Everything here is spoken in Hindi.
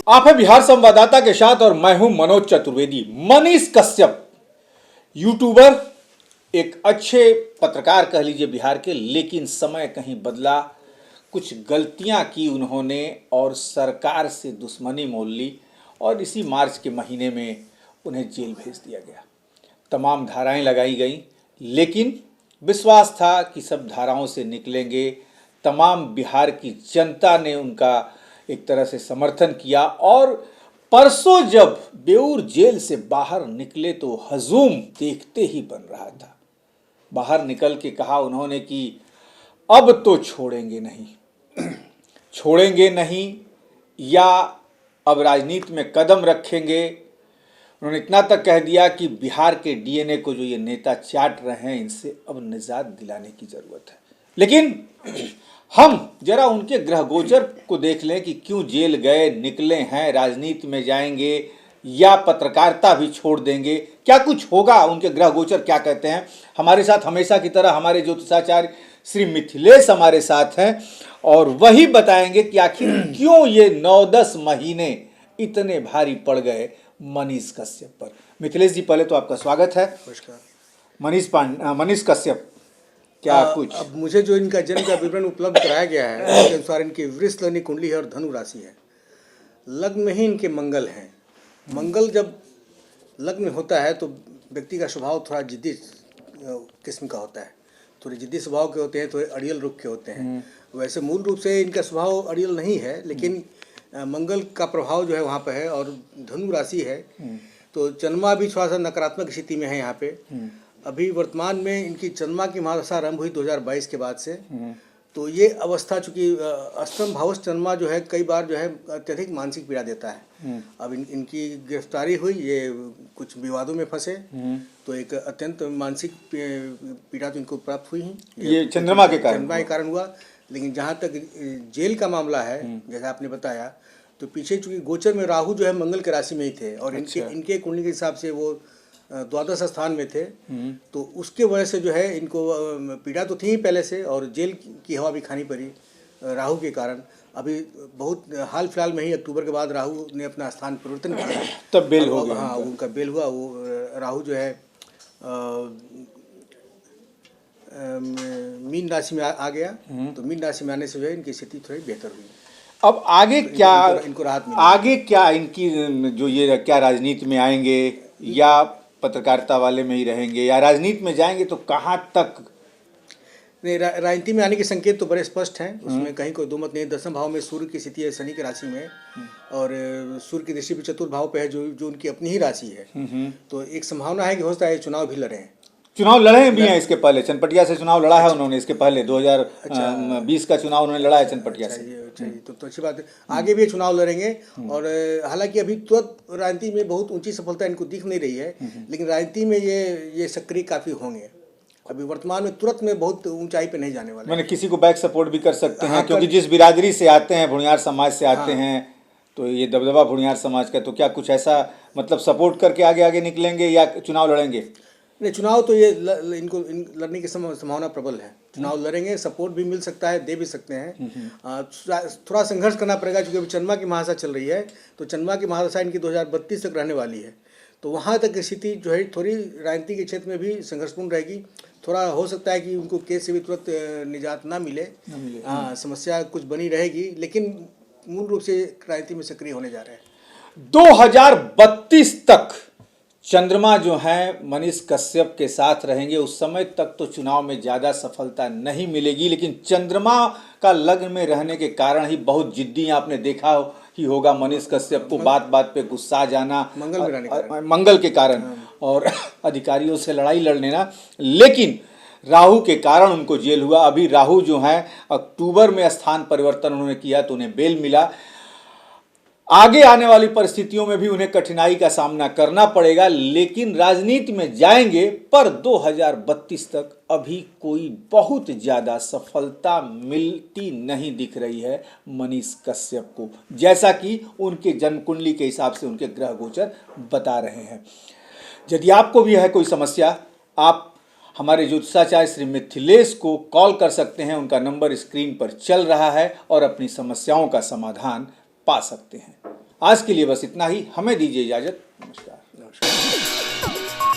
आप है बिहार संवाददाता के साथ और मैं हूं मनोज चतुर्वेदी। मनीष कश्यप यूट्यूबर, एक अच्छे पत्रकार कह लीजिए बिहार के, लेकिन समय कहीं बदला, कुछ गलतियां की उन्होंने और सरकार से दुश्मनी मोल ली और इसी मार्च के महीने में उन्हें जेल भेज दिया गया। तमाम धाराएं लगाई गई, लेकिन विश्वास था कि सब धाराओं से निकलेंगे। तमाम बिहार की जनता ने उनका एक तरह से समर्थन किया और परसों जब बेऊर जेल से बाहर निकले तो हजूम देखते ही बन रहा था। बाहर निकल के कहा उन्होंने कि अब तो छोड़ेंगे नहीं छोड़ेंगे नहीं, या अब राजनीति में कदम रखेंगे। उन्होंने इतना तक कह दिया कि बिहार के डीएनए को जो ये नेता चाट रहे हैं, इनसे अब निजात दिलाने की जरूरत है। लेकिन हम जरा उनके ग्रह गोचर को देख लें कि क्यों जेल गए, निकले हैं, राजनीति में जाएंगे या पत्रकारिता भी छोड़ देंगे, क्या कुछ होगा, उनके ग्रह गोचर क्या कहते हैं। हमारे साथ हमेशा की तरह हमारे ज्योतिषाचार्य श्री मिथिलेश हमारे साथ हैं और वही बताएंगे कि आखिर क्यों ये 9-10 महीने इतने भारी पड़ गए मनीष कश्यप पर। मिथिलेश जी, पहले तो आपका स्वागत है। नमस्कार। मनीष कश्यप, क्या कुछ अब मुझे जो इनका जन्म का विवरण उपलब्ध कराया गया है उसके अनुसार इनकी वृष लगनी कुंडली है और धनु राशि है। लग्न में ही इनके मंगल हैं। मंगल जब लग्न में होता है तो व्यक्ति का स्वभाव थोड़ा जिद्दी किस्म का होता है, थोड़े जिद्दी स्वभाव के होते हैं, थोड़े अड़ियल रूप के होते हैं। वैसे मूल रूप से इनका स्वभाव अड़ियल नहीं है, लेकिन मंगल का प्रभाव जो है वहाँ पे है और धनु राशि है। तो चंद्रमा भी थोड़ा सा नकारात्मक स्थिति में है यहाँ पे। अभी वर्तमान में इनकी चंद्रमा की महादशा आरंभ हुई 2022 के बाद से। तो ये अवस्था, चूंकि अष्टम भावस्थ चंद्रमा जो है कई बार जो है अत्यधिक मानसिक पीड़ा देता है। अब इनकी गिरफ्तारी हुई, ये कुछ विवादों में फंसे, तो एक अत्यंत मानसिक पीड़ा तो इनको प्राप्त हुई ही, ये चंद्रमा के कारण हुआ। लेकिन जहाँ तक जेल का मामला है, जैसा आपने बताया, तो पीछे चूंकि गोचर में राहु जो है मंगल के राशि में ही थे और इनके कुंडली के हिसाब से वो द्वादश स्थान में थे। तो उसके वजह से जो है इनको पीड़ा तो थी ही पहले से और जेल की हवा भी खानी पड़ी राहु के कारण। अभी बहुत हाल फिलहाल में ही अक्टूबर के बाद राहु ने अपना स्थान परिवर्तन किया, तब बेल हो गया। हाँ, उनका बेल हुआ। वो राहु जो है मीन राशि में आ गया। तो मीन राशि में आने से जो है इनकी स्थिति थोड़ी बेहतर हुई। अब आगे तो क्या इनको राहत मिली। आगे क्या इनकी जो ये क्या राजनीति में आएंगे या पत्रकारिता वाले में ही रहेंगे या राजनीति में जाएंगे, तो कहाँ तक? नहीं, राजनीति में आने के संकेत तो बड़े स्पष्ट हैं, उसमें कहीं कोई दो मत नहीं। 10वें भाव में सूर्य की स्थिति है शनि की राशि में और सूर्य की दृष्टि भी चतुर्थ भाव पे है जो उनकी अपनी ही राशि है। तो एक संभावना है कि हो सकता है चुनाव भी लड़ें। चुनाव लड़े भी हैं इसके पहले, चनपटिया से चुनाव लड़ा है उन्होंने। इसके पहले 2020 का चुनाव उन्होंने लड़ा है चनपटिया से। तो अच्छी बात है, आगे भी चुनाव लड़ेंगे। और हालांकि अभी तुरंत राजनीति में बहुत ऊंची सफलता इनको दिख नहीं रही है, लेकिन राजनीति में ये सक्रिय काफ़ी होंगे। अभी वर्तमान में तुरंत में बहुत ऊंचाई पे नहीं जाने वाले। मैंने किसी को बैक सपोर्ट भी कर सकते हैं, क्योंकि जिस बिरादरी से आते हैं, भुड़ियार समाज से आते हैं, तो ये दबदबा भुड़ियार समाज का। तो क्या कुछ ऐसा मतलब सपोर्ट करके आगे निकलेंगे या चुनाव लड़ेंगे? नहीं, चुनाव तो ये इनको लड़ने की संभावना प्रबल है। चुनाव लड़ेंगे, सपोर्ट भी मिल सकता है, दे भी सकते हैं। थोड़ा संघर्ष करना पड़ेगा, क्योंकि अभी चंद्रमा की महादशा चल रही है। तो चंद्रमा की महादशा इनकी 2032 तक रहने वाली है। तो वहाँ तक स्थिति जो है थोड़ी राजनीति के क्षेत्र में भी संघर्षपूर्ण रहेगी। थोड़ा हो सकता है कि उनको केस से भी तुरंत निजात ना मिले। हाँ, समस्या कुछ बनी रहेगी, लेकिन मूल रूप से राजनीति में सक्रिय होने जा रहे हैं। 2032 तक चंद्रमा जो है मनीष कश्यप के साथ रहेंगे। उस समय तक तो चुनाव में ज़्यादा सफलता नहीं मिलेगी, लेकिन चंद्रमा का लग्न में रहने के कारण ही बहुत जिद्दी आपने देखा ही होगा मनीष कश्यप को, बात बात पे गुस्सा जाना, मंगल के कारण और अधिकारियों से लड़ाई लड़ लेना। लेकिन राहु के कारण उनको जेल हुआ। अभी राहु जो है अक्टूबर में स्थान परिवर्तन उन्होंने किया तो उन्हें बेल मिला। आगे आने वाली परिस्थितियों में भी उन्हें कठिनाई का सामना करना पड़ेगा, लेकिन राजनीति में जाएंगे। पर 2032 तक अभी कोई बहुत ज़्यादा सफलता मिलती नहीं दिख रही है मनीष कश्यप को, जैसा कि उनके जन्म कुंडली के हिसाब से उनके ग्रह गोचर बता रहे हैं। यदि आपको भी है कोई समस्या, आप हमारे ज्योतिषाचार्य श्री मिथिलेश को कॉल कर सकते हैं। उनका नंबर स्क्रीन पर चल रहा है और अपनी समस्याओं का समाधान पा सकते हैं। आज के लिए बस इतना ही, हमें दीजिए इजाजत। नमस्कार। नमस्कार।